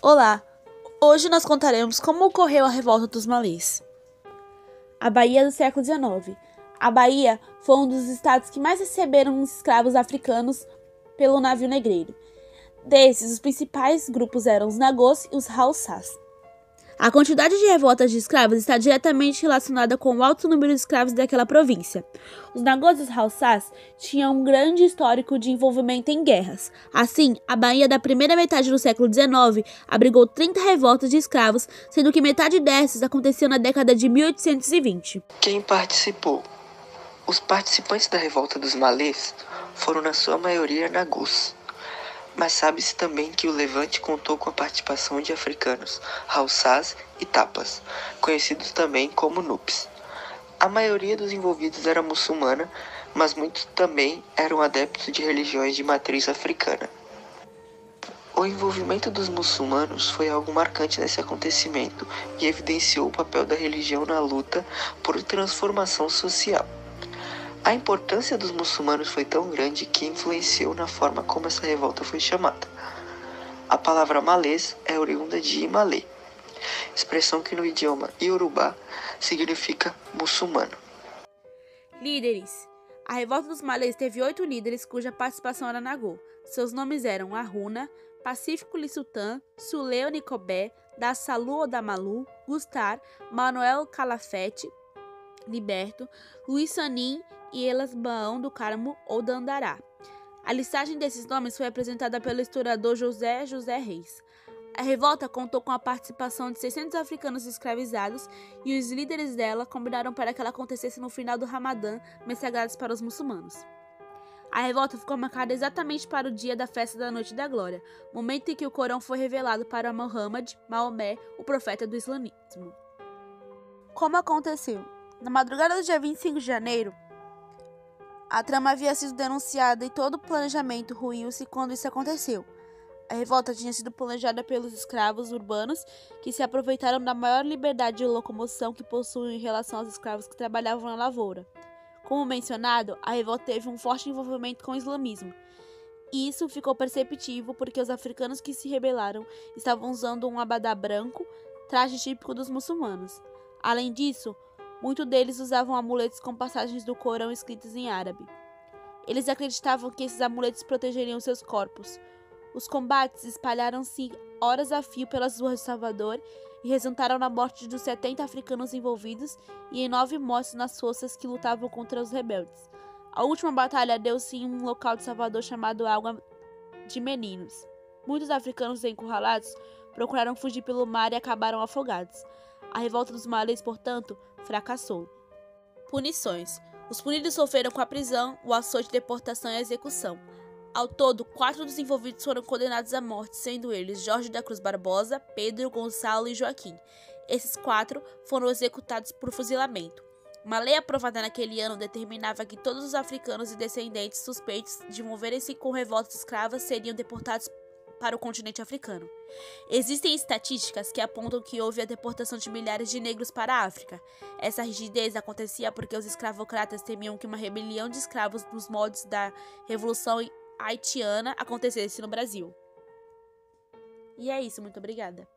Olá! Hoje nós contaremos como ocorreu a revolta dos malês. A Bahia do século XIX. A Bahia foi um dos estados que mais receberam escravos africanos pelo navio negreiro. Desses, os principais grupos eram os Nagôs e os Haussás. A quantidade de revoltas de escravos está diretamente relacionada com o alto número de escravos daquela província. Os Nagôs e os Haussás tinham um grande histórico de envolvimento em guerras. Assim, a Bahia da primeira metade do século XIX abrigou 30 revoltas de escravos, sendo que metade dessas aconteceu na década de 1820. Quem participou? Os participantes da revolta dos malês foram na sua maioria Nagôs. Mas sabe-se também que o levante contou com a participação de africanos, Haussás e Tapas, conhecidos também como Nupes. A maioria dos envolvidos era muçulmana, mas muitos também eram adeptos de religiões de matriz africana. O envolvimento dos muçulmanos foi algo marcante nesse acontecimento e evidenciou o papel da religião na luta por transformação social. A importância dos muçulmanos foi tão grande que influenciou na forma como essa revolta foi chamada. A palavra malês é oriunda de Malê, expressão que no idioma iorubá significa muçulmano. Líderes. A revolta dos malês teve 8 líderes cuja participação era Nagô. Seus nomes eram Aruna, Pacífico Lissultã, Suleu Nicobé, Dassalu Odamalu, Gustar, Manuel Calafete, Liberto, Luiz Sanin e Elas Baão do Carmo ou Dandará. A listagem desses nomes foi apresentada pelo historiador José Reis. A revolta contou com a participação de 600 africanos escravizados e os líderes dela combinaram para que ela acontecesse no final do Ramadã, mês sagrado para os muçulmanos. A revolta ficou marcada exatamente para o dia da festa da Noite da Glória, momento em que o Corão foi revelado para Maomé, o profeta do islamismo. Como aconteceu? Na madrugada do dia 25 de janeiro, a trama havia sido denunciada e todo o planejamento ruiu-se quando isso aconteceu. A revolta tinha sido planejada pelos escravos urbanos que se aproveitaram da maior liberdade de locomoção que possuíam em relação aos escravos que trabalhavam na lavoura. Como mencionado, a revolta teve um forte envolvimento com o islamismo. E isso ficou perceptível porque os africanos que se rebelaram estavam usando um abadá branco, traje típico dos muçulmanos. Além disso, muitos deles usavam amuletos com passagens do Corão escritas em árabe. Eles acreditavam que esses amuletos protegeriam seus corpos. Os combates espalharam-se horas a fio pelas ruas de Salvador e resultaram na morte dos 70 africanos envolvidos e em 9 mortes nas forças que lutavam contra os rebeldes. A última batalha deu-se em um local de Salvador chamado Água de Meninos. Muitos africanos encurralados procuraram fugir pelo mar e acabaram afogados. A revolta dos malês, portanto, fracassou. Punições. Os punidos sofreram com a prisão, o açoite, deportação e a execução. Ao todo, 4 dos envolvidos foram condenados à morte, sendo eles Jorge da Cruz Barbosa, Pedro, Gonçalo e Joaquim. Esses 4 foram executados por fuzilamento. Uma lei aprovada naquele ano determinava que todos os africanos e descendentes suspeitos de envolverem-se com revoltas escravas seriam deportados para o continente africano. Existem estatísticas que apontam que houve a deportação de milhares de negros para a África. Essa rigidez acontecia porque os escravocratas temiam que uma rebelião de escravos nos moldes da Revolução Haitiana acontecesse no Brasil. E é isso, muito obrigada.